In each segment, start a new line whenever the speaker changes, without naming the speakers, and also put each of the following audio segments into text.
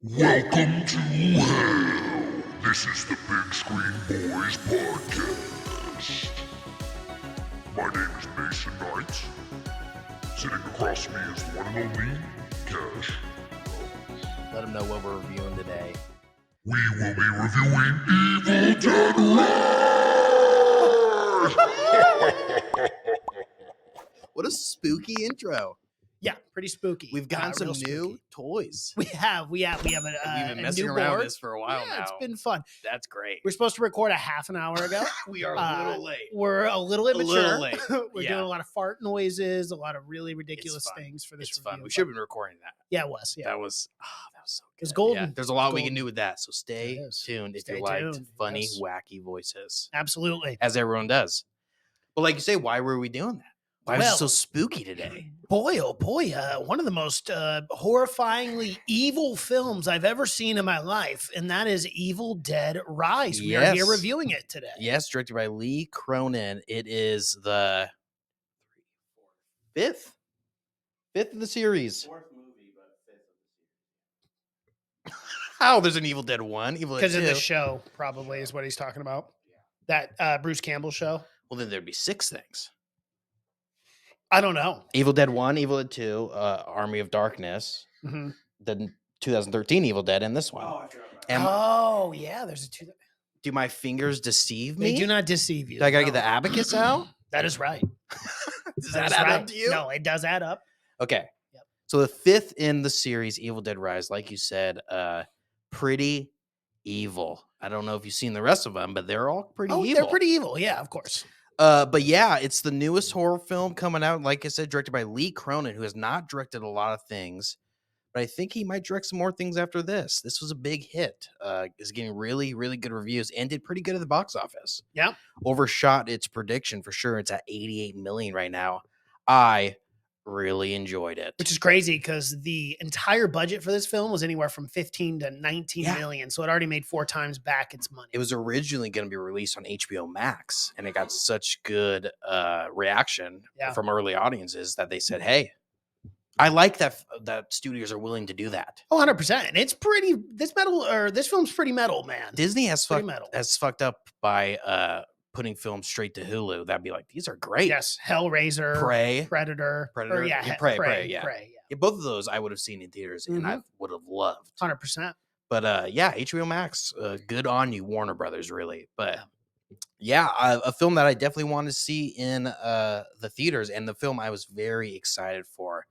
Welcome to hell. This is the Big Screen Boys podcast. My name is Mason Knight. Sitting across from me is the one and only Cash.
Let them know what we're reviewing today.
We will be reviewing Evil Dead Rise.
What a spooky intro.
Yeah, pretty spooky.
We've gotten some
Real
new
spooky.
toys.
We have
We've been
a
messing
new
around
board.
this for a while now.
It's been fun.
That's great.
We're supposed to record a half an hour ago.
We are a little late.
We're a little immature.
little late.
We're
Yeah.
doing a lot of fart noises, a lot of really ridiculous
It's fun.
things for this
It's
review.
fun. We should have been recording that.
Yeah, it was. Yeah.
That was so good.
It was golden.
Yeah, there's a lot
It's
we can
golden.
do with that. So stay
It is.
tuned if
Stay
you liked
tuned.
funny,
Yes.
wacky voices,
Absolutely.
as everyone does. But like you say, why were we doing that? Why was it
Well,
so spooky today?
Boy, oh boy, one of the most horrifyingly evil films I've ever seen in my life, and that is Evil Dead Rise. We are here
Yes.
reviewing it today.
Yes, directed by Lee Cronin. It is the fifth of the series.
Fourth movie, but fifth of the series.
How? There's an Evil Dead 1, Evil Dead
Because
2.
of the show, probably, is what he's talking about. That Bruce Campbell show.
Well, then there'd be 6 things.
I don't know.
Evil Dead 1, Evil Dead 2, Army of Darkness,
Mhm.
the 2013 Evil Dead, and this one.
Oh, I forgot about that.
Am-
Oh, yeah. There's a two.
Do my fingers deceive me?
They do not deceive you.
Do I gotta get
No.
the abacus out?
That is right.
Does
That
that
is
add
right.
up to you?
No, it does add up.
Okay.
Yep.
So the 5th in the series, Evil Dead Rise, like you said, pretty evil. I don't know if you've seen the rest of them, but they're all pretty evil.
They're pretty evil. Yeah, of course.
But yeah, it's the newest horror film coming out. Like I said, directed by Lee Cronin, who has not directed a lot of things, but I think he might direct some more things after this. This was a big hit. Is getting really, really good reviews and did pretty good at the box office.
Yeah.
Overshot its prediction for sure. It's at 88 million right now. I really enjoyed it.
Which is crazy because the entire budget for this film was anywhere from 15 to 19
Yeah.
million. So it already made 4 times back its money.
It was originally going to be released on HBO Max, and it got such good reaction
Yeah.
from early audiences that they said, "Hey, I like that studios are willing to do that."
100%. It's pretty. This film's pretty metal, man.
Disney has
Pretty metal.
fucked up by putting films straight to Hulu. That'd be like, these are great.
Yes, Hellraiser,
Prey.
Predator,
Predator,
or
yeah,
yeah,
Prey, yeah.
Prey,
Yeah, both of those I would have seen in theaters, and I would have loved.
100%.
But yeah, HBO Max, good on you, Warner Brothers, really. But yeah, a film that I definitely want to see in the theaters, and the film I was very excited for.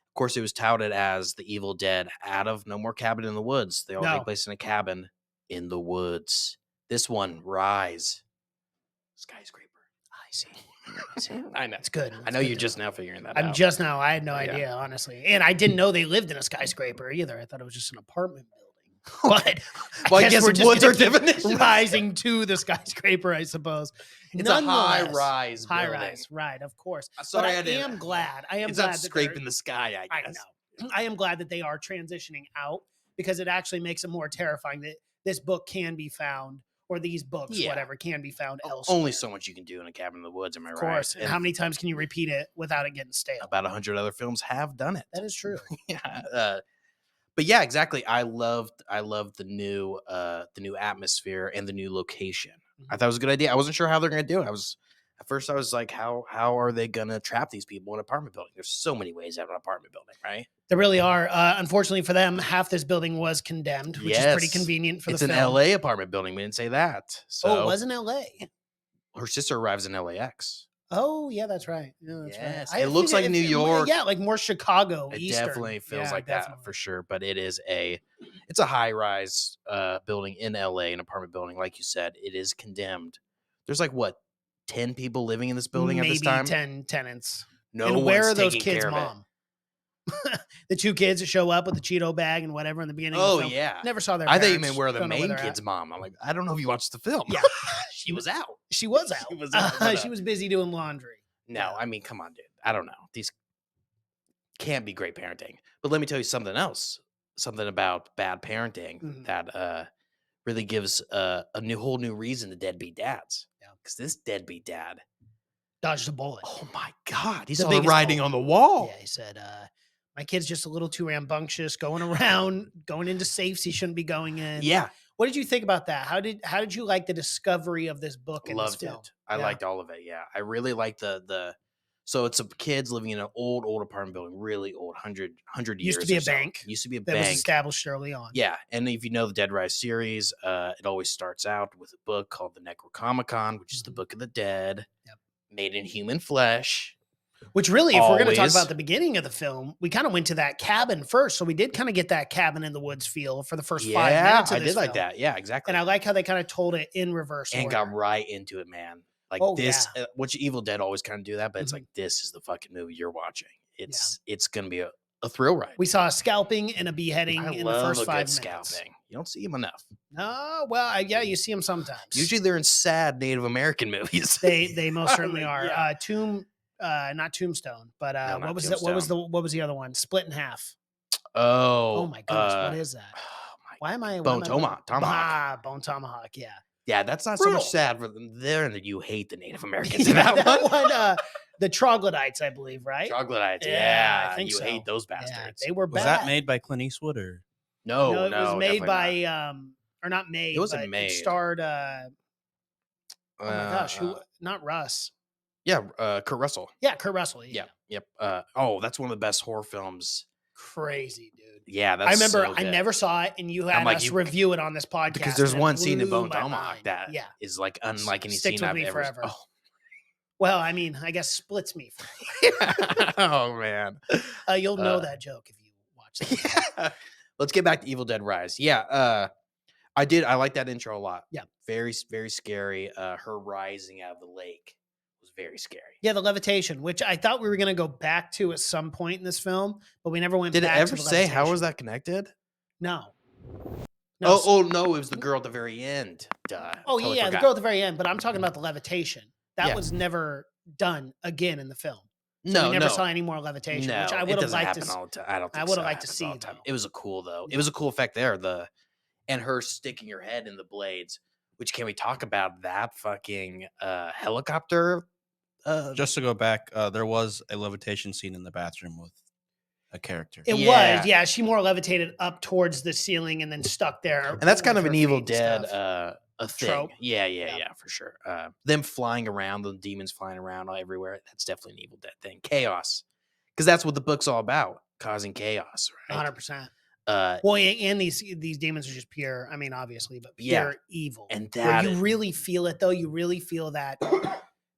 Of course, it was touted as the Evil Dead out of No More Cabin in the Woods. They all
No.
take place in a cabin in the woods. This one, Rise. Skyscraper.
I see.
I know.
It's good.
I know you're just now figuring that
I'm
out.
just now. I had no
Yeah.
idea, honestly, and I didn't know they lived in a skyscraper either. I thought it was just an apartment building. But
Well, I guess
we're just
woods are
gonna keep
definition.
rising to the skyscraper, I suppose.
It's a
Nonetheless,
high-rise
high
building.
rise, right? Of course.
I'm sorry,
but
I didn't-
am glad. I am
It's
glad
not
that
scraping
they're-
the sky, I
I
guess.
know. I am glad that they are transitioning out because it actually makes it more terrifying that this book can be found, or these books,
Yeah.
whatever, can be found elsewhere.
Only so much you can do in a cabin in the woods, am I
Of
right?
course. And how many times can you repeat it without it getting stale?
About 100 other films have done it.
That is true.
Yeah. But yeah, exactly. I loved the new atmosphere and the new location. I thought it was a good idea. I wasn't sure how they're gonna do it. At first I was like, how are they gonna trap these people in an apartment building? There's so many ways out of an apartment building, right?
There really are. Unfortunately for them, half this building was condemned, which is pretty
Yes.
convenient for
It's
the
an
film.
LA apartment building. We didn't say that. So
Oh, it was in LA.
her sister arrives in LAX.
Oh, yeah, that's right. Yeah, that's
Yes,
right.
it looks like New York.
Yeah, like more Chicago.
It
Eastern.
definitely feels
Yeah,
like
definitely.
that for sure. But it's a high rise building in LA, an apartment building. Like you said, it is condemned. There's like what, 10 people living in this building
Maybe
at this time?
10 tenants.
No
and
one's
where are those
taking
kids'
care of it.
mom? The 2 kids that show up with the Cheeto bag and whatever in the beginning. of
Oh
the film.
yeah.
Never saw their
I
parents.
thought you meant where the
Don't know
main
they're
kid's
at.
mom. I'm like, I don't know if you watched the film.
Yeah.
She was out.
She was out.
She was out, but,
She was busy doing laundry.
No, I mean, come on, dude. I don't know. These can't be great parenting. But let me tell you something else. Something about bad parenting
Mhm.
that really gives a whole new reason to deadbeat dads.
Yeah.
Because this deadbeat dad,
Dodged a bullet.
oh my God, he
The
saw the
biggest
writing
bullet.
on the wall.
Yeah, he said, My kid's just a little too rambunctious, going around, going into safes he shouldn't be going in.
Yeah,
What did you think about that? How did you like the discovery of this book and this
loved
film?
it. I liked all of it. Yeah, I really liked the. So it's some kids living in an old apartment building, really old, 100 years.
Used to be
or
a
so.
bank
Used to be a
that was
bank.
established early on.
Yeah, and if you know the Dead Rise series, it always starts out with a book called the Necronomicon, which is the Book of the Dead,
Yep.
made in human flesh.
Which really, if we're going to talk
Always.
about the beginning of the film, we kind of went to that cabin first. So we did kind of get that cabin in the woods feel for the first 5 minutes of
I
this
did like
film.
that. Yeah, exactly.
And I like how they kind of told it in reverse
And
order.
got right into it, man. Like
Oh,
this, which Evil Dead always kind of do that, but it's
Mhm.
like this is the fucking movie you're watching. It's gonna be a thrill ride.
We saw a scalping and a beheading
I
in
love
the first
a
5
good
minutes.
scalping. You don't see them enough.
Oh, well, yeah, you see them sometimes.
Usually they're in sad Native American movies.
they most certainly are.
Yeah.
Not Tombstone, but
No,
what
not
was that? What was
Tombstone.
the other one? Split in Half.
Oh,
Oh my goodness, what is that?
oh my
Why am I
Bone Tomahawk.
Bone Tomahawk. Yeah,
Yeah, that's not so
Brutal.
much sad for them there that you hate the Native Americans in that one.
The Troglodytes, I believe, right?
Troglodytes,
Yeah, I think
you
so.
hate those
Yeah,
bastards.
they were
Was
bad.
that made by Clint Eastwood or?
No,
it was made
definitely not.
by or not made.
It wasn't
but
made.
It starred oh my gosh, who?
Uh,
Not Russ.
yeah, Kurt Russell.
Yeah, Kurt Russell.
Yeah, yep. That's one of the best horror films.
Crazy, dude.
Yeah, that's
I remember
so
I
good.
never saw it, and you had
like,
us
you-
review it on this podcast
because there's
and it
one scene in
blew
Bone
my
Tomahawk
mind.
that is like unlike any
Sticks
scene
with
I've
me
ever.
forever.
Oh.
Well, I mean, I guess splits me. Forever.
Oh man.
You'll know that joke if you watch it.
Yeah. Let's get back to Evil Dead Rise. Yeah, I like that intro a lot.
Yeah.
Very, very scary. Her rising out of the lake was very scary.
Yeah, the levitation, which I thought we were going to go back to at some point in this film, but we never went
Did it
back
ever
to the
say how was
levitation.
that connected?
No.
Oh no, it was the girl at the very end. Duh.
Oh,
Totally
yeah, the
forgot.
girl at the very end, but I'm talking about the levitation. That
Yeah.
was never done again in the film. So
No,
we never
no.
saw any more levitation,
No,
which I
it
would have
doesn't
liked
happen
to.
all the time. I don't think
I would
so.
have liked to
Happens
see,
all the time.
though.
It was a cool though.
Yeah.
It was a cool effect there. And her sticking her head in the blades. Which can we talk about that fucking helicopter?
Just to go back, there was a levitation scene in the bathroom with a character.
It
Yeah.
was, yeah. She more levitated up towards the ceiling and then stuck there.
And that's kind
with
of an
her
Evil
feet and
Dead
stuff.
a thing.
Trope.
Yeah,
Yeah.
for sure. Them flying around, the demons flying around all everywhere. That's definitely an Evil Dead thing. Chaos. Because that's what the book's all about. Causing chaos, right?
100%.
Uh
Well, and these demons are just pure. I mean, obviously, but pure
Yeah.
evil.
And
Where
that
you
is-
really feel it, though. You really feel that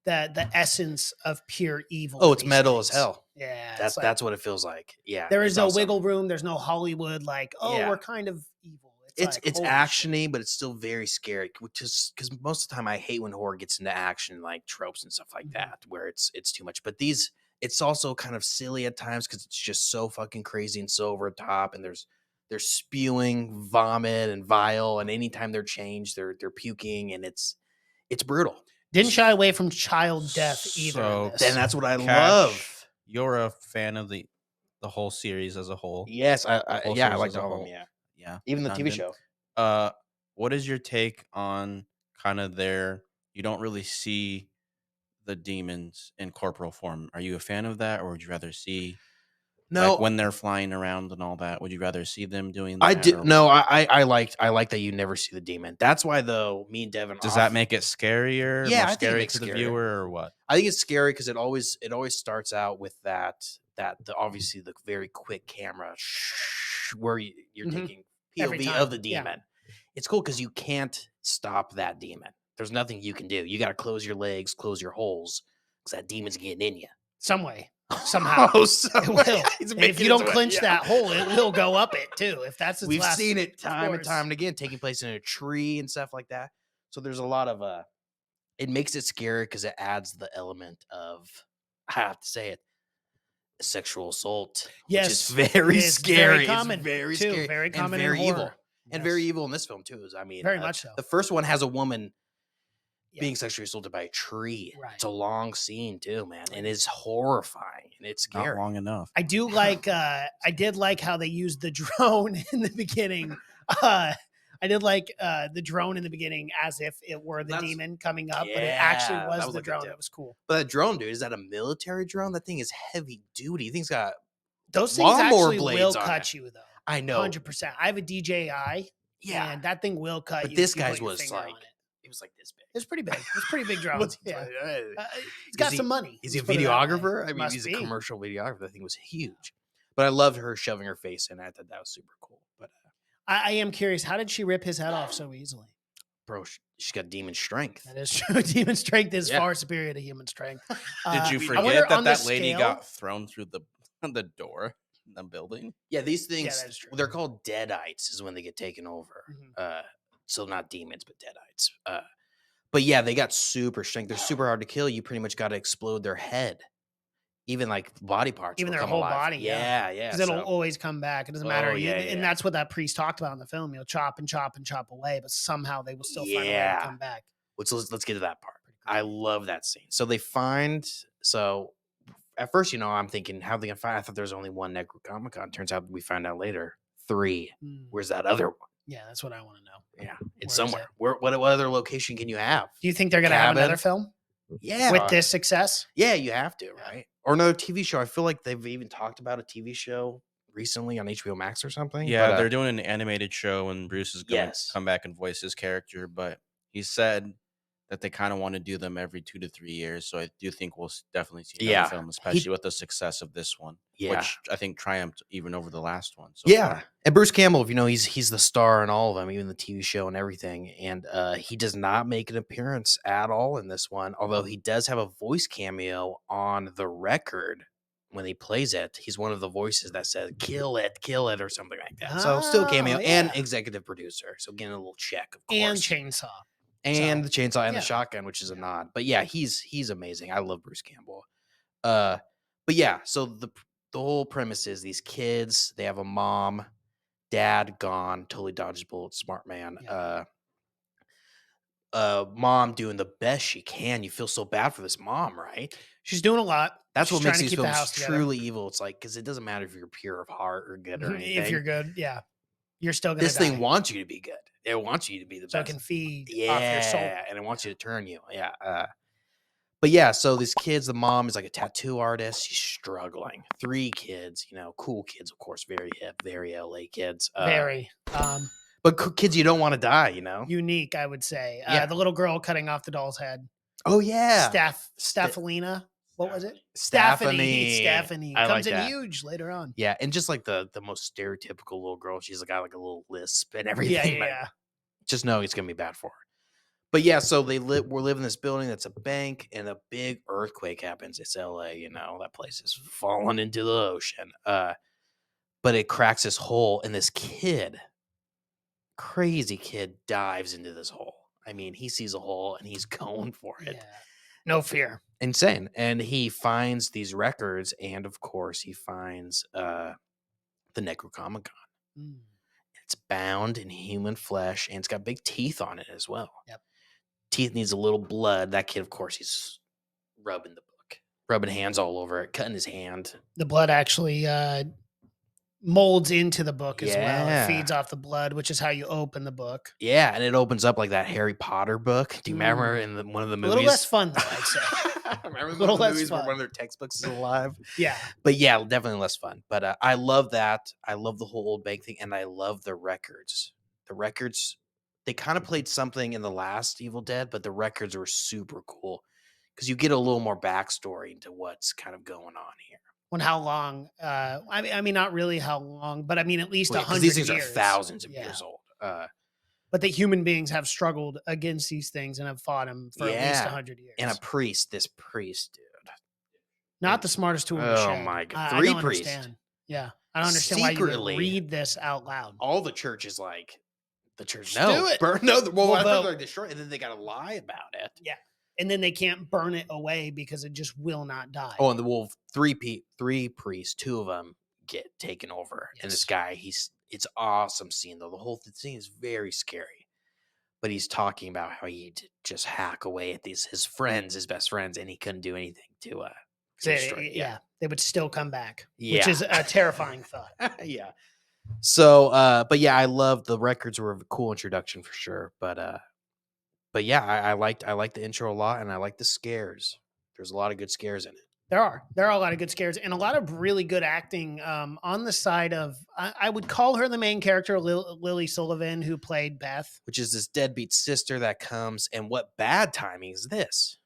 the essence of pure evil.
Oh,
in
it's
these
metal as
things.
hell.
Yeah,
That's
it's like,
that's what it feels like. Yeah.
there
it's
is no
awesome.
wiggle room. There's no Hollywood like, oh,
Yeah.
we're kind of evil.
It's
like, holy
actiony,
shit.
but it's still very scary. Which is because most of the time I hate when horror gets into action, like tropes and stuff like
Mhm.
that, where it's too much. But these, it's also kind of silly at times because it's just so fucking crazy and so over the top. And they're spewing vomit and vile, and anytime they're changed, they're puking, and it's brutal.
Didn't shy away from child death either.
So-
in this.
And that's what I
Cash,
love.
You're a fan of the whole series as a whole.
Yes, I
whole
yeah, I
series
like
as a
all of them.
whole.
Yeah,
Yeah.
even the TV
Redundant.
show.
What is your take on kind of you don't really see the demons in corporal form? Are you a fan of that, or would you rather see
No,
like when they're flying around and all that? Would you rather see them doing that?
I did.
or
No, I like that you never see the demon. That's why though, me and Devin.
Does that make it scarier?
Yeah,
more
I think it
scary
makes
to the
scarier.
viewer, or what?
I think it's scary because it always starts out with the obviously the very quick camera where you're
Mhm.
taking
Every
POV
time,
of the
yeah.
demon. It's cool because you can't stop that demon. There's nothing you can do. You got to close your legs, close your holes, because that demon's getting in you.
Some way, somehow.
Oh,
It will. And if you don't clinch that hole, it will go up it too. If that's its
We've
last,
seen it
of
time and
course.
time and again, taking place in a tree and stuff like that. So there's a lot of it makes it scary because it adds the element of, I have to say it, sexual assault.
Yes,
which is very
it's
scary.
very common,
it's very
too,
scary,
very common
and
in
very evil,
horror.
and
Yes.
very evil in this film too. I mean,
Very much so.
The first one has a woman
Yeah.
being sexually assaulted by a tree.
Right.
It's a long scene too, man, and it's horrifying and it's
Not
scary.
long enough.
I do like. I did like how they used the drone in the beginning. I did like the drone in the beginning as if it were the
That's-
demon coming up, but it actually
Yeah,
was
that was
the
a good
drone.
tip.
It was cool.
But that drone, dude, is that a military drone? That thing is heavy duty. Thing's got
Those things
lawnmower
actually
blades
will
on
cut
it.
you though.
I know.
100%. I have a DJI.
Yeah.
And that thing will cut
But
you.
this
if you put
guy's
your
was
finger on
like,
it.
it was like this big.
It's pretty big. It's pretty big drones.
What's-
Yeah.
uh,
He's got
he-
some money.
Is he a
Let's put it that way.
videographer? I mean,
Must
he's
be.
a commercial videographer. That thing was huge. But I loved her shoving her face in. I thought that was super cool. But
I am curious. How did she rip his head off so easily?
bro, she's got demon strength.
That is true. Demon strength is
Yeah.
far superior to human strength.
Did
Uh,
you
I wonder
forget that
on the
that lady
scale-
got thrown through the door in the building?
Yeah, these things,
that is true.
they're called deadites is when they get taken over.
Mhm.
So not demons, but deadites. But yeah, they got super strength. They're super hard to kill. You pretty much got to explode their head. Even like body parts.
Even
will
their
come
whole
alive.
body, yeah.
Yeah.
Because it'll
so-
always come back. It doesn't matter.
Oh, yeah,
And
yeah.
that's what that priest talked about in the film. He'll chop and chop and chop away, but somehow they will still find a way
Yeah.
to come back.
let's get to that part. I love that scene. So they find, so at first, I'm thinking, how are they going to find? I thought there was only one Necronomicon. Turns out we find out later, 3.
Mm.
Where's that other one?
Yeah, that's what I want to know.
Yeah,
Where
it's
is
somewhere.
it?
What other location can you have?
Do you think they're going to have another
Cabin?
film
Yeah.
with this success?
Yeah, you have to, right? Or another TV show. I feel like they've even talked about a TV show recently on HBO Max or something.
Yeah,
but,
they're doing an animated show, and Bruce is going to
Yes.
come back and voice his character. But he said that they kind of want to do them every 2 to 3 years. So I do think we'll definitely see another
Yeah.
film, especially with the success of this one,
Yeah.
which I think triumphed even over the last one. So
Yeah,
far.
and Bruce Campbell, if you know, he's the star in all of them, even the TV show and everything. And he does not make an appearance at all in this one, although he does have a voice cameo on the record when he plays it. He's one of the voices that says "kill it," or something like that. So still cameo
Oh,
and
yeah.
executive producer. So getting a little check, of course,
And chainsaw.
and the chainsaw and
yeah.
the shotgun, which is a nod. But yeah, he's amazing. I love Bruce Campbell. But yeah, so the whole premise is these kids, they have a mom, dad gone, totally dodges bullets, smart man.
Yeah.
Mom doing the best she can. You feel so bad for this mom, right?
She's doing a lot.
That's
She's
what
trying
makes
to
these
keep the
films
house together.
truly evil. It's like, because it doesn't matter if you're pure of heart or good or anything.
If you're good, yeah. You're still going to
This thing wants you to be good. It wants you to be the
so it
best.
can feed
Yeah,
off your soul.
and it wants you to turn you. Yeah. But yeah, so these kids, the mom is like a tattoo artist. She's struggling. 3 kids, cool kids, of course, very hip, very LA kids.
Very
But kids you don't want to die,
unique, I would say.
Yeah.
The little girl cutting off the doll's head.
Oh yeah,
Stephalina. What was it?
Stephanie.
Stephanie.
I
Comes
like
in
that.
huge later on.
Yeah, and just like the most stereotypical little girl, she's got like a little lisp and
Yeah,
everything. but
yeah.
Just knowing it's gonna be bad for her. But yeah, so we're living in this building that's a bank, and a big earthquake happens. It's LA, that place is falling into the ocean. But it cracks this hole, and this crazy kid, dives into this hole. I mean, he sees a hole and he's going for it.
Yeah. No fear.
Insane. And he finds these records, and of course, he finds the Necronomicon.
Mm.
It's bound in human flesh, and it's got big teeth on it as well.
Yep.
Teeth needs a little blood. That kid, of course, he's rubbing the book, rubbing hands all over it, cutting his hand.
The blood actually molds into the book as well.
Yeah.
It feeds off the blood, which is how you open the book.
Yeah, and it opens up like that Harry Potter book. Do you remember in one of the
A
movies?
little less fun, though, I'd say.
Remember
A little
the
less
movies where
fun.
one of their textbooks is alive?
Yeah.
But yeah, definitely less fun. But I love that. I love the whole old bank thing, and I love the records. The records, they kind of played something in the last Evil Dead, but the records were super cool because you get a little more backstory into what's kind of going on here.
When how long? I mean, not really how long, but I mean, at least 100
Because these things
years.
are thousands of
Yeah.
years old.
But that human beings have struggled against these things and have fought them for at least
Yeah.
100 years.
And this priest, dude.
Not the smartest tool in the
Oh
shed.
my God.
I
3
don't
priests.
understand. Yeah. I don't understand why you
Secretly.
would read this out loud.
All the church is like, the church,
Just do it.
burn, no, well, I
Well,
thought they're destroyed, and then they got to lie about it.
Yeah. And then they can't burn it away because it just will not die.
Oh, and the wolf, 3 priests, 2 of them get taken over. And this
Yes.
guy, it's awesome scene though. The whole scene is very scary. But he's talking about how he had to just hack away at his best friends, and he couldn't do anything to destroy.
Yeah. They would still come back,
Yeah.
which is a terrifying thought.
Yeah. So, but yeah, I love the records were a cool introduction for sure. But yeah, I liked the intro a lot, and I like the scares. There's a lot of good scares in it.
There are a lot of good scares and a lot of really good acting on the side of I would call her the main character, Lily Sullivan, who played Beth.
which is this deadbeat sister that comes. And what bad timing is this?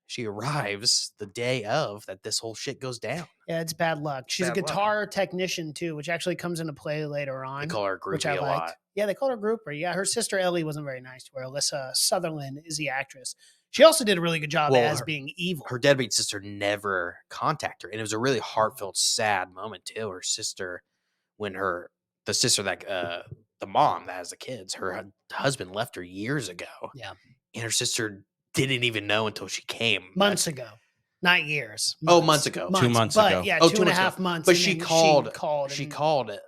She arrives the day of that this whole shit goes down.
Yeah, it's bad luck. She's a
Bad luck.
guitar technician too, which actually comes into play later on.
They call her
which I
groupie a
liked.
lot.
Yeah, they call her grouper. Yeah, her sister Ellie wasn't very nice to her. Alyssa Sutherland is the actress. She also did a really good job
Well,
as being evil.
Her deadbeat sister never contacted her, and it was a really heartfelt, sad moment too. Her sister, when the sister that the mom that has the kids, her husband left her years ago.
Yeah.
And her sister didn't even know until she came
Months ago, not years.
Months ago.
2 months
but
ago.
Yeah,
Oh,
2.5 months.
But
and
she
then
called. She
and-
called it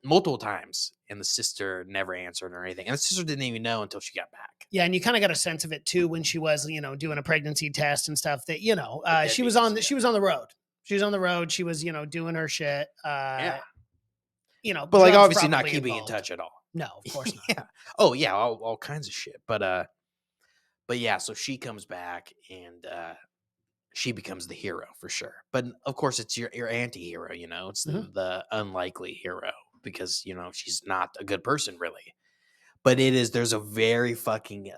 multiple times, and the sister never answered or anything. And the sister didn't even know until she got back.
Yeah, and you kind of got a sense of it too when she was, doing a pregnancy test and stuff. That she was
deadbeats,
on.
yeah.
She was on the road. She was on the road. She was, doing her shit.
Yeah.
But
But like
drugs
obviously not
probably
keeping
involved.
in touch at all.
No, of course not.
Yeah. Oh yeah, all kinds of shit. But yeah, so she comes back and she becomes the hero for sure. But of course it's your anti-hero, it's the unlikely hero because, she's not a good person really. But there's a very fucking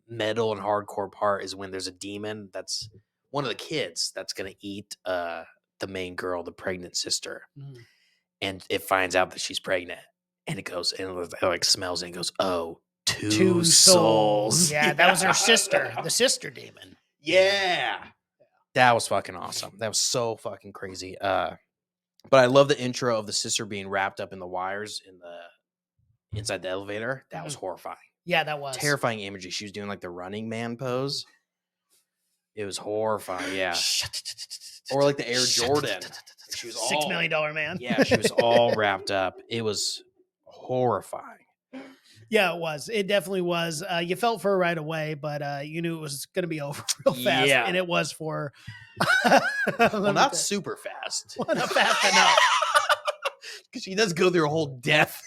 metal and hardcore part is when there's a demon that's one of the kids that's going to eat the main girl, the pregnant sister.
Mhm.
And it finds out that she's pregnant. And it goes and it like smells and goes, oh, two
Two
souls.
Yeah, that was her sister, the sister demon.
Yeah. That was fucking awesome. That was so fucking crazy. But I love the intro of the sister being wrapped up in the wires inside the elevator. That was horrifying.
Yeah, that was
Terrifying imagery. She was doing like the Running Man pose. It was horrifying. Yeah. Or like the Air Jordan. She was
$6 million man.
Yeah, she was all wrapped up. It was horrifying.
Yeah, it was. It definitely was. You felt for her right away, but you knew it was going to be over real fast.
Yeah.
And it was for
Well, not super fast.
Well, not fast enough.
Because she does go through a whole death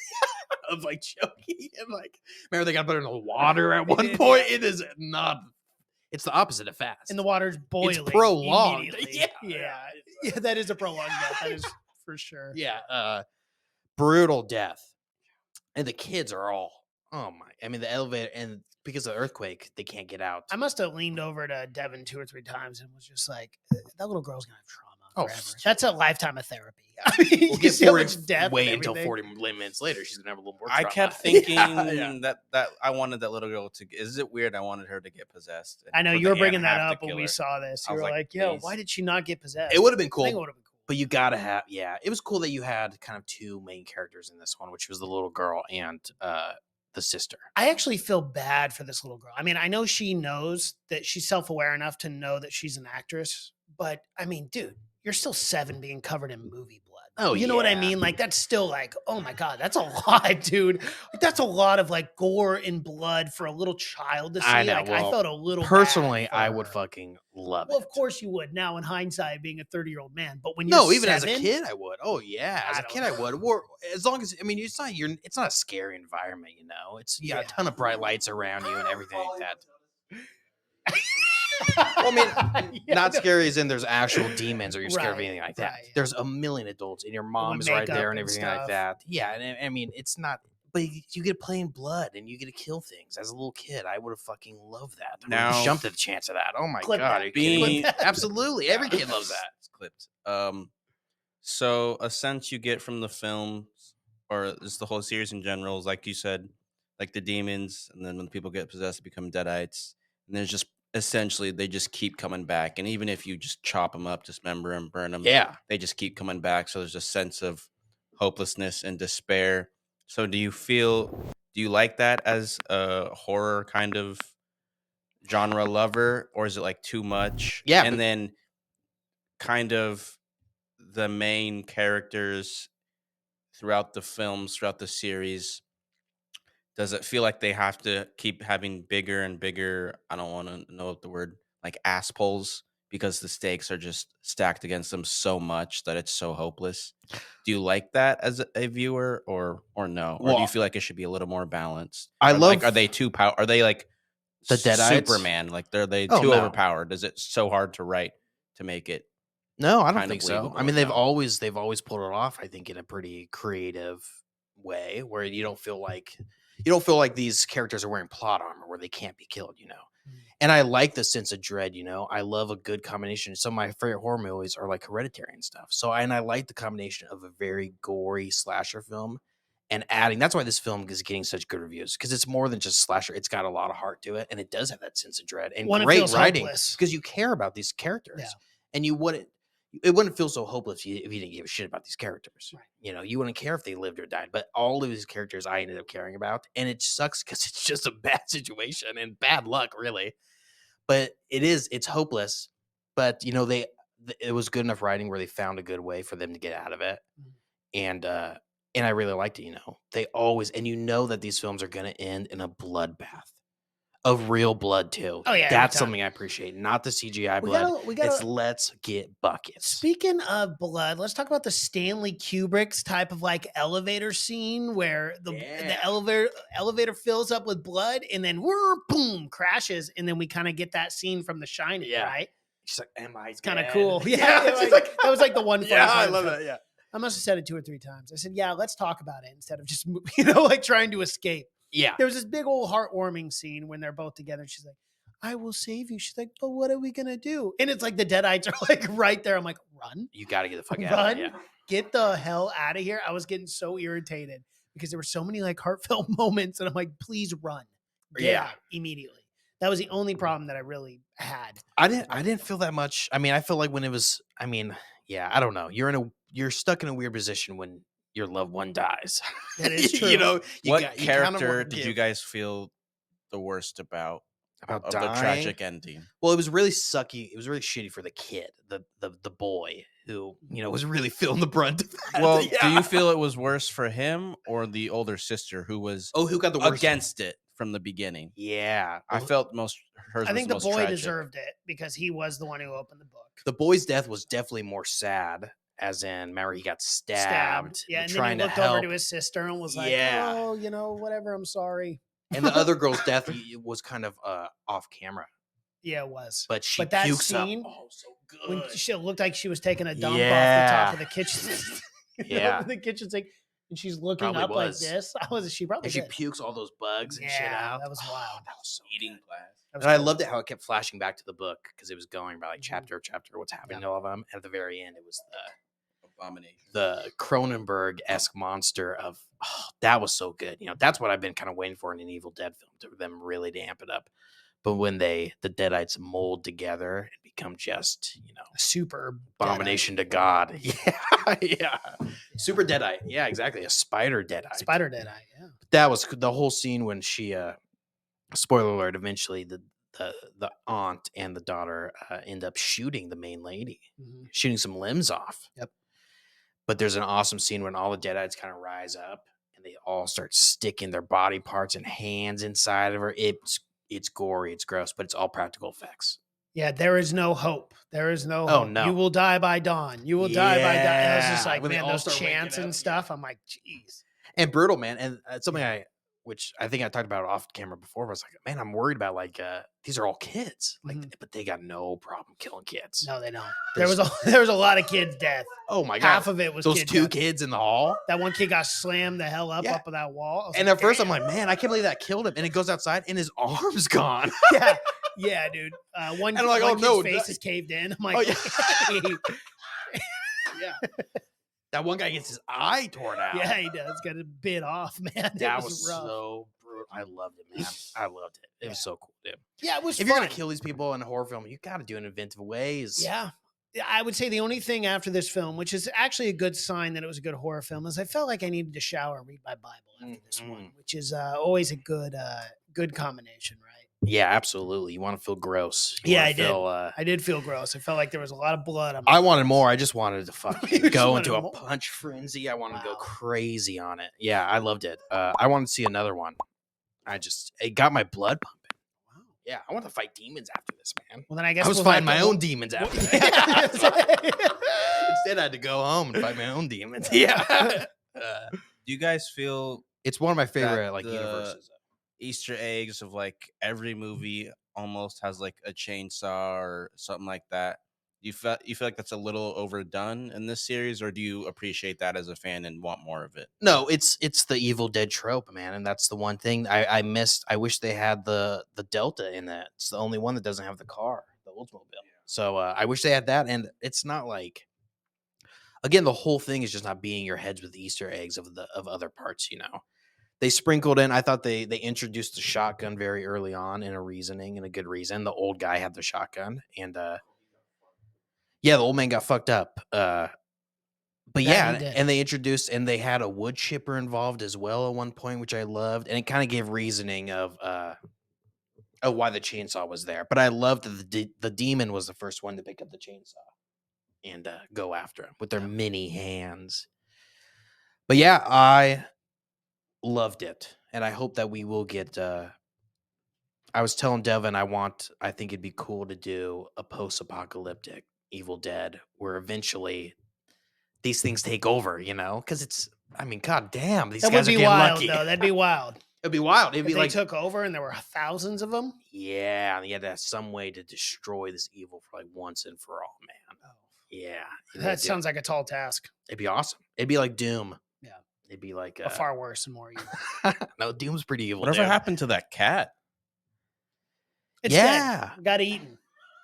of like choking and like, remember they got put her in the water at one point? It is not. It's the opposite of fast.
And the water's boiling.
prolonged.
immediately. Yeah, that is a prolonged death. That is for sure.
Yeah, brutal death. And the kids are all, oh my, I mean, the elevator, and because of the earthquake, they can't get out.
I must have leaned over to Devin 2 or 3 times and was just like, that little girl's going to have trauma.
Oh,
Forever. That's a lifetime of therapy. I mean,
We'll
you
get
see how
40,
much death
wait
and
until
everything.
40 minutes later, she's going to have a little more
I
trauma.
kept thinking
Yeah.
that I wanted that little girl to. Is it weird? I wanted her to get possessed.
I know
for
you
the
were
aunt
bringing that
have to
up when
kill
we
her.
saw this.
I
You
was
were
like,
like, yo,
please.
why did she not get possessed?
It would have been
I think
cool.
it would have been cool.
But you gotta have, it was cool that you had kind of 2 main characters in this one, which was the little girl and the sister.
I actually feel bad for this little girl. I mean, I know she knows that she's self-aware enough to know that she's an actress, but I mean, dude, you're still 7 being covered in movie blood.
Oh,
you know what I
yeah.
mean? Like, that's still like, oh my God, that's a lot, dude. Like, that's a lot of like gore and blood for a little child to see.
I know,
Like, I
well,
felt a little bad
Personally,
for
I would
her.
fucking love
Well,
it.
of course you would now in hindsight being a 30-year-old man. But when you're
No, even as a
7,
kid, I would. Oh yeah, as
I
a
don't
kid, I would. Or as long as it's not a scary environment. It's you got a ton of bright lights around you and everything like that. Well, I mean,
Yeah,
not
no.
scary as in there's actual demons or you're scared of
Right,
anything like that.
right, yeah.
There's a million adults and your mom
With
is right
makeup
there and
and
everything like
stuff.
that. Yeah, and I mean, it's not. But you get playing blood and you get to kill things. As a little kid, I would have fucking loved that. I would have
Now-
jumped at the chance of that. Oh my
Clip
god,
that.
are you kidding me?
Being-
Absolutely, every kid loves that.
It's clipped. So a sense you get from the films, or just the whole series in general, is like you said, like the demons, and then when people get possessed, they become deadites, and there's just essentially they just keep coming back, and even if you just chop them up, dismember them, burn them,
Yeah.
they just keep coming back. So there's a sense of hopelessness and despair. So do you like that as a horror kind of genre lover, or is it like too much?
Yeah,
And
but-
then kind of the main characters throughout the films, throughout the series, does it feel like they have to keep having bigger and bigger, I don't want to know the word, like ass pulls, because the stakes are just stacked against them so much that it's so hopeless? Do you like that as a viewer, or no? Or do
Well,
you feel like it should be a little more balanced?
I
Or, like,
love-
are they too are they like
The Deadites?
Superman? Like, are they
Oh,
too
no.
overpowered? Is it so hard to write to make it
No, I don't
kind of
think so.
believable
I mean, they've
account.
always pulled it off. I think in a pretty creative way where you don't feel like these characters are wearing plot armor where they can't be killed.
Mm.
And I like the sense of dread. I love a good combination. Some of my favorite horror movies are like Hereditary and stuff. So and I like the combination of a very gory slasher film and adding. That's why this film is getting such good reviews because it's more than just slasher. It's got a lot of heart to it, and it does have that sense of dread and
One, it
great
feels
writing
hopeless.
because you care about these characters,
Yeah.
and you wouldn't. It wouldn't feel so hopeless if you didn't give a shit about these characters.
Right.
You wouldn't care if they lived or died. But all of these characters I ended up caring about, and it sucks because it's just a bad situation and bad luck, really. But it's hopeless. But it was good enough writing where they found a good way for them to get out of it, and I really liked it. They always and that these films are going to end in a bloodbath. Of real blood too.
Oh, yeah, every
That's
time.
something I appreciate. Not the CGI
We
blood.
gotta-
It's let's get buckets.
Speaking of blood, let's talk about the Stanley Kubrick's type of like elevator scene where the elevator fills up with blood and then boom crashes, and then we kind of get that scene from The Shining,
Yeah.
right?
She's like, "Am I?"
It's kind of
dead?"
cool.
Yeah, she's like,
that was like the one. Funny
yeah,
part
I
of the
love
film.
that. Yeah,
I must have said it 2 or 3 times. I said, "Yeah, let's talk about it instead of just like trying to escape."
yeah.
There was this big old heartwarming scene when they're both together. And she's like, "I will save you." She's like, "But what are we gonna do?" And it's like the Deadites are like right there. I'm like, "Run,
You got to get the fuck out
run,
of there. Yeah.
get the hell out of here!" I was getting so irritated because there were so many like heartfelt moments, and I'm like, "Please run, get
Yeah.
out immediately." That was the only problem that I really had.
I didn't feel that much. I mean, I feel like when it was. I mean, yeah. I don't know. You're stuck in a weird position when your loved one dies.
That is true.
What character did you guys feel the worst about
About
of
dying?
the tragic ending?
Well, it was really sucky. It was really shitty for the kid, the boy who was really feeling the brunt of that.
Well,
Yeah.
do you feel it was worse for him or the older sister who was
who got the worst?
against it from the beginning?
Yeah,
I felt hers
I
was
think the
most
boy
tragic.
deserved it because he was the one who opened the book.
the boy's death was definitely more sad. As in, remember he got stabbed.
Yeah, and then
trying
he looked
to help.
over to his sister and was like,
Yeah.
"Oh, whatever. I'm sorry."
And the other girl's death was kind of off camera,
Yeah, it was.
but she
But that
pukes
scene,
up. Oh, so
when
good.
she looked like she was taking a dump off the
Yeah.
top of the kitchen,
Yeah.
the kitchen sink, and she's looking
Probably
up
was.
like this. She probably
And she
did.
pukes all those bugs and shit
Yeah,
out.
that was wild.
That was so
Eating
good.
class.
That was
And I
cool.
loved it how it kept flashing back to the book because it was going by like
Mhm.
chapter, what's happening to all of them. And at the very end, it was
Abomination.
the Cronenberg-esque monster of that was so good. That's what I've been kind of waiting for in an Evil Dead film, to them really to amp it up. But when the Deadites mold together and become just,
A super
abomination to God. Yeah, yeah. Super Deadite. Yeah, exactly. A spider Deadite.
Spider Deadite. Yeah.
That was the whole scene when she spoiler alert, eventually the aunt and the daughter end up shooting the main lady,
Mhm.
shooting some limbs off.
Yep.
But there's an awesome scene when all the Deadites kind of rise up and they all start sticking their body parts and hands inside of her. It's gory, it's gross, but it's all practical effects.
Yeah, there is no hope. There is no
Oh,
hope.
no.
You will die by dawn. You will die by dawn. And I was just
Yeah,
like,
when they
man,
all
those
start waking
chants
up,
and stuff. I'm like, jeez.
And brutal, man. And something which I think I talked about off camera before, was like, man, I'm worried about these are all kids, but they got no problem killing kids.
No, they don't. There was a lot of kids' death.
Oh my god,
Half of it was
those
kid
two
death.
kids in the hall.
That one kid got slammed the hell up
Yeah.
of that wall. I was
And
like,
at first, I'm
"Damn."
like, man, I can't believe that killed him. And it goes outside, and his arm's gone.
yeah, dude. One,
And I'm like,
one
oh,
kid's
no,
face
that-
is caved in. I'm like,
Oh, yeah.
hey.
Yeah, that one guy gets his eye torn out.
Yeah, he does. Got it bit off, man.
that
It
was
rough.
so brutal. I loved it, man. I loved it. It was so cool, dude.
Yeah, it was
If
fun.
you're gonna kill these people in a horror film, you got to do it in inventive ways.
Yeah. I would say the only thing after this film, which is actually a good sign that it was a good horror film, is I felt like I needed to shower and read my Bible after this one, which is always a good combination, right?
Yeah, absolutely. You want to feel gross. You
Yeah,
wanna
I did.
feel,
I did feel gross. I felt like there was a lot of blood on my
I wanted
face.
more. I just wanted to fucking
You just
go
wanted
into a
more?
punch frenzy. I wanted to go
Wow.
crazy on it. Yeah, I loved it. I wanted to see another one. It got my blood pumping.
Wow.
Yeah, I want to fight demons after this, man.
Well, then I guess
I was
we'll
fighting
have
my
to-
own demons after
Yeah.
that. Instead, I had to go home and fight my own demons. Yeah.
Do you guys feel
It's one of my favorite
that the
universes.
Easter eggs of every movie almost has a chainsaw or something like that? You feel like that's a little overdone in this series, or do you appreciate that as a fan and want more of it?
No, it's the Evil Dead trope, man, and that's the one thing I missed. I wish they had the Delta in that. It's the only one that doesn't have the car, the Oldsmobile. So I wish they had that, and it's not like. Again, the whole thing is just not beating your heads with Easter eggs of other parts. They sprinkled in. I thought they introduced the shotgun very early on in a reasoning and a good reason. The old guy had the shotgun, and yeah, the old man got fucked up. But
Yeah,
yeah,
he did.
and they introduced and they had a wood chipper involved as well at one point, which I loved, and it kind of gave reasoning of why the chainsaw was there. But I loved that the demon was the first one to pick up the chainsaw and go after him with their mini hands. But yeah, I loved it, and I hope that we will get. I was telling Devin I think it'd be cool to do a post-apocalyptic Evil Dead where eventually these things take over, because it's. I mean, god damn, these
That
guys
would
are
be
getting
wild,
lucky.
though. That'd be wild.
It'd be wild. It'd
If
be
they
like
took over and there were thousands of them.
yeah, and you had to have some way to destroy this evil for like once and for all, man. Yeah,
That sounds like a tall task.
It'd be awesome. It'd be like Doom.
Yeah.
It'd be like
A far worse and more evil.
no, Doom's pretty evil.
Whatever
dude.
happened to that cat?
It's
Yeah.
dead. Got eaten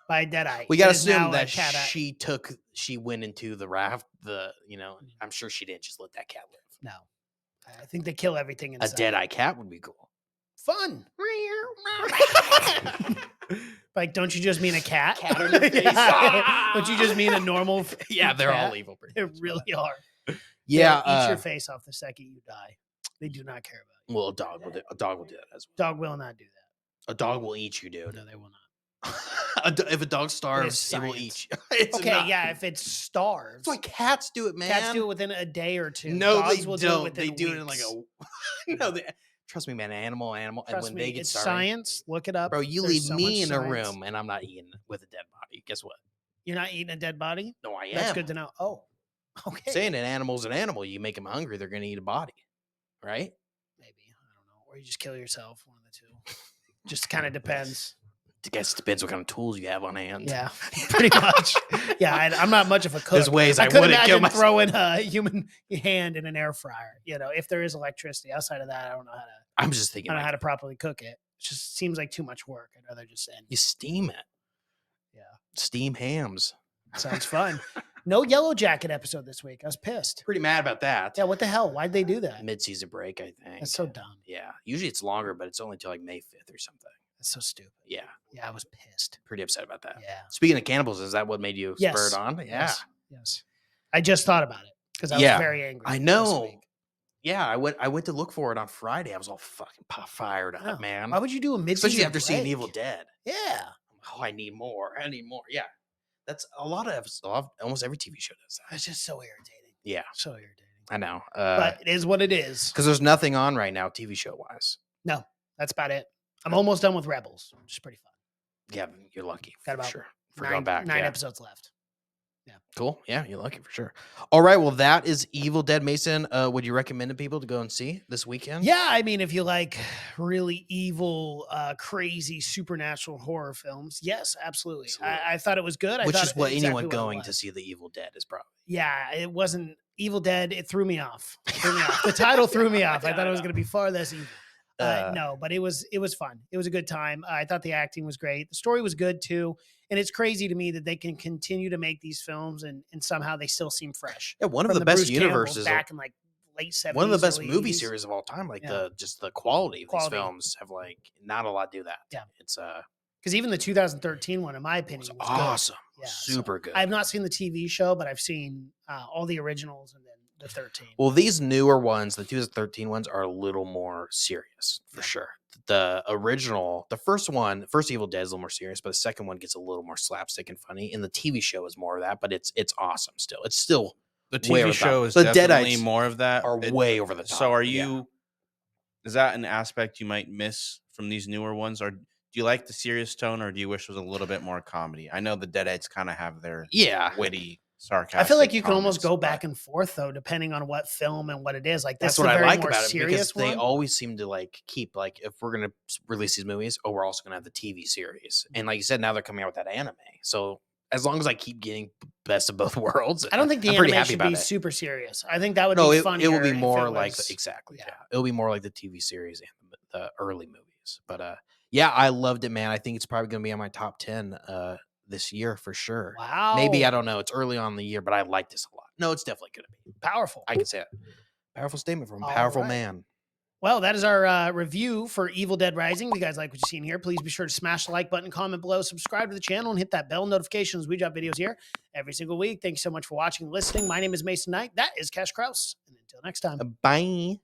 by a deadite.
We gotta
It is now
assume that
a cat.
she went into the raft. I'm sure she didn't just let that cat live.
No. I think they kill everything
A
inside.
dead-eye cat would be cool.
Fun. Like, don't you just mean a cat?
Cat on your face.
Yeah. Don't you just mean a normal
Yeah, they're
cat?
all evil. pretty
They
much.
really are.
Yeah.
They'll eat your face off the second you die. They do not care about you.
Well, a dog will do that as well.
Dog will not do that.
A dog will eat you, dude.
No, they will not.
If a dog starves, it will
science.
eat you. It's
Okay,
not-
yeah, if it starves.
That's why cats do it, man.
Cats do it within a day or two.
No,
Dogs
they
will
don't.
Do it within
They do it in like
weeks.
a. No, trust me, man. Animal.
Trust
and when
me,
they get
it's
starving,
science. Look it up.
bro, you
There's
leave
so
me
much
in a
science.
room and I'm not eating with a dead body. Guess what?
You're not eating a dead body?
No, I am.
That's good to know. Oh, okay.
Saying an animal's an animal. You make them hungry, they're gonna eat a body, right?
Maybe. I don't know. Or you just kill yourself. One of the two. Just kind of depends.
I guess it depends what kind of tools you have on hand.
Yeah, pretty much. Yeah, I'm not much of a cook.
There's ways I
could
wouldn't kill
imagine
myself.
throwing a human hand in an air fryer. If there is electricity. Outside of that, I don't know how to.
I'm just thinking,
I don't know
like,
how to properly cook it. It just seems like too much work. I'd rather just end.
you steam it.
Yeah,
Steam hams.
sounds fun. No Yellow Jacket episode this week. I was pissed.
Pretty mad about that.
Yeah, what the hell? Why'd they do that?
Mid-season break, I think.
That's so dumb.
Yeah. Usually it's longer, but it's only till like May 5th or something.
That's so stupid.
Yeah.
Yeah, I was pissed.
Pretty upset about that.
Yeah.
Speaking of cannibals, is that what made you
Yes.
spurred on? Yeah.
Yes. I just thought about it because I was
Yeah,
very angry.
I
this
know.
week.
Yeah, I went to look for it on Friday. I was all fucking fired up,
Oh,
man.
Why would you do a mid-season
Especially after seeing
break?
Evil Dead.
Yeah.
Oh, I need more. Yeah. That's a lot of almost every TV show does that.
It's just so irritating.
Yeah,
So irritating.
I know.
But it is what it is.
Because there's nothing on right now, TV show wise.
That's about it. I'm almost done with Rebels, which is pretty fun.
Yeah, you're lucky.
Got
for
about
sure. For going back.
nine
yeah.
episodes left.
Cool. Yeah, you're lucky for sure. All right. Well, that is Evil Dead. Mason, would you recommend to people to go and see this weekend?
Yeah, I mean, if you like really evil, crazy supernatural horror films, yes, absolutely.
Absolutely.
I thought it was good. I
Which
thought
is what
exactly
anyone
what it
going to
was.
see The Evil Dead is probably.
Yeah, it wasn't Evil Dead. It threw me off. The title threw me off. I thought it was going to be far less evil. No, but it was fun. It was a good time. I thought the acting was great. The story was good too. And it's crazy to me that they can continue to make these films and somehow they still seem fresh.
Yeah, one of
From
the best
Bruce Campbell
universes.
back in like late 70s.
One of the best
early
movie
80s.
series of all time. Like
Yeah.
the quality of
Quality.
these films have like not a lot do that.
Yeah.
It's
Because even the 2013 one, in my opinion,
it's
was good.
awesome.
Yeah,
Super good.
I have not seen the TV show, but I've seen all the originals and then the 13.
Well, these newer ones, the 2013 ones, are a little more serious for sure. The original, the first Evil Dead is a little more serious, but the second one gets a little more slapstick and funny. And the TV show is more of that, but it's awesome still. It's still
The
way
TV
over the top.
show is
The
definitely
Deadites
more of that.
are way over the top.
So are
Yeah.
you? Is that an aspect you might miss from these newer ones, or do you like the serious tone, or do you wish it was a little bit more comedy? I know the Deadites kind of have their
Yeah.
witty, sarcastic.
I feel like you can almost
comments,
go back
but
and forth though, depending on what film and what it is. Like
That's
this
what
is a
I
very
like
more
about it because
serious
they
one.
always seem to like keep like if we're gonna release these movies, we're also gonna have the TV series. And like you said, now they're coming out with that anime. So as long as I keep getting best of both worlds,
I don't think the
I'm pretty
anime
happy
should
about
be
it.
super serious. I think that would
No,
be
it
funnier.
will be
if
more
it
like
was-
exactly.
yeah.
Yeah, it'll be more like the TV series and the early movies. But yeah, I loved it, man. I think it's probably gonna be on my top 10 this year for sure.
Wow.
Maybe I don't know. It's early on in the year, but I like this a lot. No, it's definitely gonna be.
Powerful.
I can say it. Powerful statement from a
All
powerful
right.
man.
Well, that is our review for Evil Dead Rising. If you guys like what you've seen here, please be sure to smash the like button, comment below, subscribe to the channel, and hit that bell notification as we drop videos here every single week. Thanks so much for watching and listening. My name is Mason Knight. That is Cash Kraus. And until next time.
Bye.